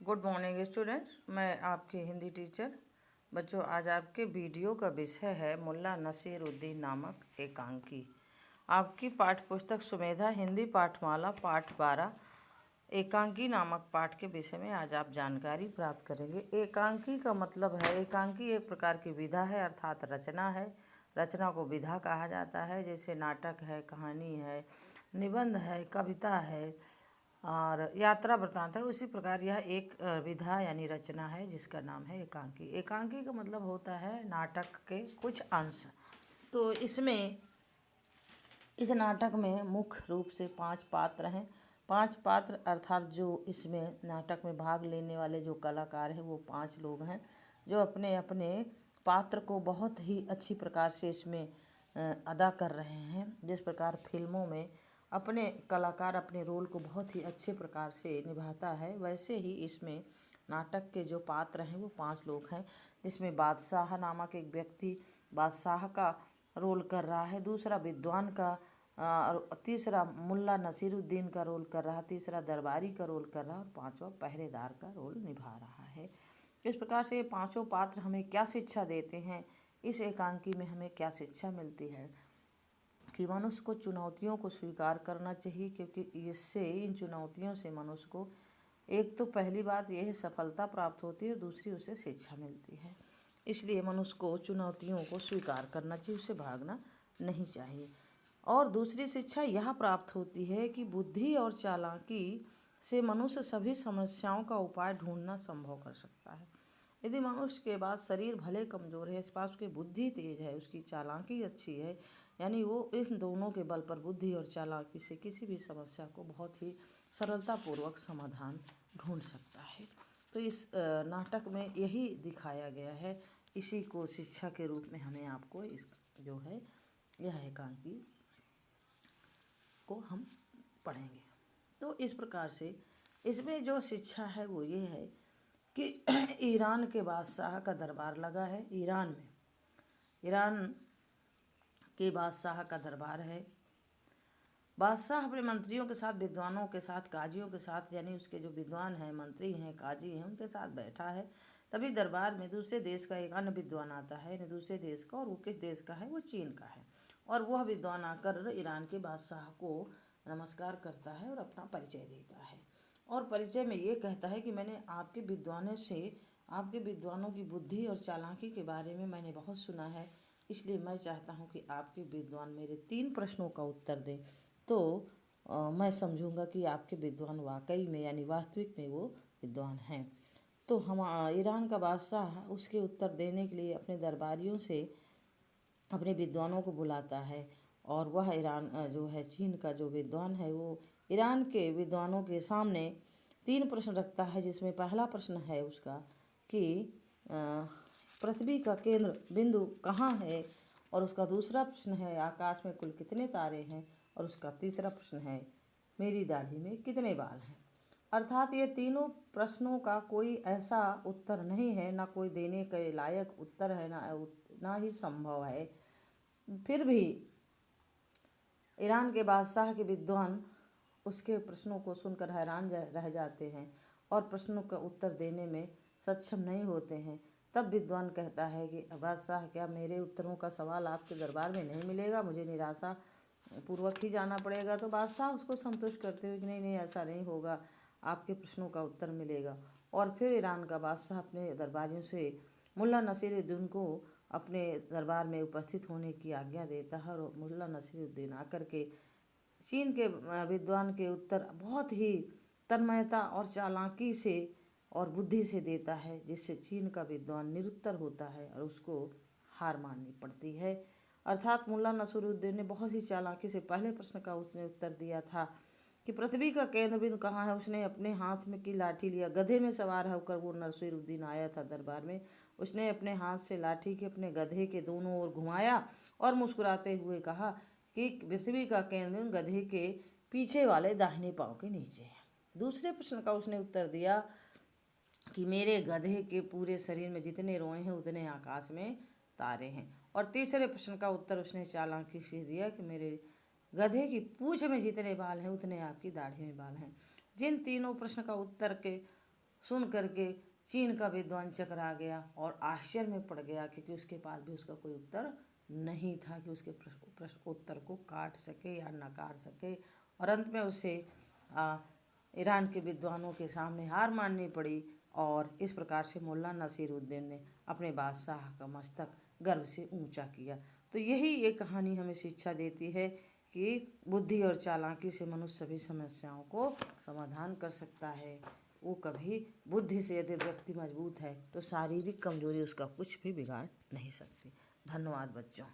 Good morning students, मैं आपकी Hindi teacher. बच्चों, आज आपके वीडियो का विषय है मुल्ला नसीरुद्दीन नामक एकांकी। आपकी पाठ्य पुस्तक सुमेधा हिंदी पाठमाला पाठ 12 एकांकी नामक पाठ के विषय में आज आप जानकारी प्राप्त करेंगे। एकांकी का मतलब है, एकांकी एक प्रकार की विधा है, अर्थात रचना है। रचना को विधा कहा जाता है। जैसे नाटक है, कहानी है, निबंध है, कविता है और यात्रा वृत्तांत है, उसी प्रकार यह एक विधा यानी रचना है जिसका नाम है एकांकी। एकांकी का मतलब होता है नाटक के कुछ अंश। तो इस नाटक में मुख्य रूप से 5 पात्र हैं। 5 पात्र अर्थात जो इसमें नाटक में भाग लेने वाले जो कलाकार हैं वो 5 लोग हैं, जो अपने अपने पात्र को बहुत ही अच्छी प्रकार से इसमें अदा कर रहे हैं। जिस प्रकार फिल्मों में अपने कलाकार अपने रोल को बहुत ही अच्छे प्रकार से निभाता है, वैसे ही इसमें नाटक के जो पात्र हैं वो 5 लोग हैं। जिसमें बादशाह नामक एक व्यक्ति बादशाह का रोल कर रहा है, दूसरा विद्वान का और तीसरा मुल्ला नसीरुद्दीन का रोल कर रहा है, तीसरा दरबारी का रोल कर रहा है और पांचवा पहरेदार का रोल निभा रहा है। इस प्रकार से ये पांचों पात्र हमें क्या शिक्षा देते हैं, इस एकांकी में हमें क्या शिक्षा मिलती है कि मनुष्य को चुनौतियों को स्वीकार करना चाहिए, क्योंकि इससे इन चुनौतियों से मनुष्य को एक तो पहली बात यह है सफलता प्राप्त होती है और दूसरी उसे शिक्षा मिलती है। इसलिए मनुष्य को चुनौतियों को स्वीकार करना चाहिए, उससे भागना नहीं चाहिए। और दूसरी शिक्षा यह प्राप्त होती है कि बुद्धि और चालाकी से मनुष्य सभी समस्याओं का उपाय ढूंढना संभव कर सकता है। यदि मनुष्य के पास शरीर भले कमज़ोर है, इस पास उसकी बुद्धि तेज है, उसकी चालाकी अच्छी है, यानी वो इन दोनों के बल पर बुद्धि और चालाकी से किसी भी समस्या को बहुत ही सरलतापूर्वक समाधान ढूंढ सकता है। तो इस नाटक में यही दिखाया गया है। इसी को शिक्षा के रूप में हमें आपको इस जो है यह एकांकी को हम पढ़ेंगे। तो इस प्रकार से इसमें जो शिक्षा है वो ये है कि ईरान के बादशाह का दरबार लगा है। ईरान के बादशाह का दरबार है। बादशाह अपने मंत्रियों के साथ, विद्वानों के साथ, काजियों के साथ, यानी उसके जो विद्वान हैं, मंत्री हैं, काजी हैं, उनके साथ बैठा है। तभी दरबार में दूसरे देश का एक अन्य विद्वान आता है, यानी दूसरे देश का, और वो किस देश का है, वो चीन का है। और वह विद्वान आकर ईरान के बादशाह को नमस्कार करता है और अपना परिचय देता है। और परिचय में ये कहता है कि मैंने आपके विद्वानों की बुद्धि और चालाकी के बारे में मैंने बहुत सुना है, इसलिए मैं चाहता हूँ कि आपके विद्वान मेरे 3 प्रश्नों का उत्तर दें। तो मैं समझूंगा कि आपके विद्वान वाकई में यानी वास्तविक में वो विद्वान हैं। तो हम ईरान का बादशाह उसके उत्तर देने के लिए अपने दरबारियों से अपने विद्वानों को बुलाता है। और वह ईरान जो है चीन का जो विद्वान है वो ईरान के विद्वानों के सामने 3 प्रश्न रखता है, जिसमें पहला प्रश्न है उसका कि पृथ्वी का केंद्र बिंदु कहाँ है, और उसका दूसरा प्रश्न है आकाश में कुल कितने तारे हैं, और उसका तीसरा प्रश्न है मेरी दाढ़ी में कितने बाल हैं। अर्थात ये तीनों प्रश्नों का कोई ऐसा उत्तर नहीं है, ना कोई देने के लायक उत्तर है, ना ही संभव है। फिर भी ईरान के बादशाह के विद्वान उसके प्रश्नों को सुनकर हैरान रह जाते हैं और प्रश्नों का उत्तर देने में सक्षम नहीं होते हैं। तब विद्वान कहता है कि बादशाह, क्या मेरे उत्तरों का सवाल आपके दरबार में नहीं मिलेगा, मुझे निराशा पूर्वक ही जाना पड़ेगा। तो बादशाह उसको संतुष्ट करते हुए कि नहीं नहीं, ऐसा नहीं होगा, आपके प्रश्नों का उत्तर मिलेगा। और फिर ईरान का बादशाह अपने दरबारियों से मुल्ला नसीरुद्दीन को अपने दरबार में उपस्थित होने की आज्ञा देता है, और मुल्ला नसीरुद्दीन आकर के चीन के विद्वान के उत्तर बहुत ही तन्मयता और चालाकी से और बुद्धि से देता है, जिससे चीन का विद्वान निरुत्तर होता है और उसको हार माननी पड़ती है। अर्थात मुल्ला नसीरुद्दीन ने बहुत ही चालाकी से पहले प्रश्न का उसने उत्तर दिया था कि पृथ्वी का केंद्र बिंदु कहाँ है। उसने अपने हाथ में की लाठी लिया, गधे में सवार होकर वो नसीरुद्दीन आया था दरबार में। उसने अपने हाथ से लाठी के अपने गधे के दोनों ओर घुमाया और मुस्कुराते हुए कहा कि पृथ्वी का केंद्र बिंदु गधे के पीछे वाले दाहिने पांव के नीचे है। दूसरे प्रश्न का उसने उत्तर दिया कि मेरे गधे के पूरे शरीर में जितने रोए हैं उतने आकाश में तारे हैं। और तीसरे प्रश्न का उत्तर उसने चालाकी से दिया कि मेरे गधे की पूंछ में जितने बाल हैं उतने आपकी दाढ़ी में बाल हैं। जिन तीनों प्रश्न का उत्तर के सुन करके चीन का विद्वान चकरा गया और आश्चर्य में पड़ गया, क्योंकि उसके पास भी उसका कोई उत्तर नहीं था कि उसके प्रश्न उत्तर को काट सके या नकार सके। और अंत में उसे ईरान के विद्वानों के सामने हार माननी पड़ी। और इस प्रकार से मुल्ला नसीरुद्दीन ने अपने बादशाह का मस्तक गर्व से ऊंचा किया। तो यही ये कहानी हमें शिक्षा देती है कि बुद्धि और चालाकी से मनुष्य सभी समस्याओं को समाधान कर सकता है। वो कभी बुद्धि से यदि व्यक्ति मजबूत है तो शारीरिक कमजोरी उसका कुछ भी बिगाड़ नहीं सकती। धन्यवाद बच्चों।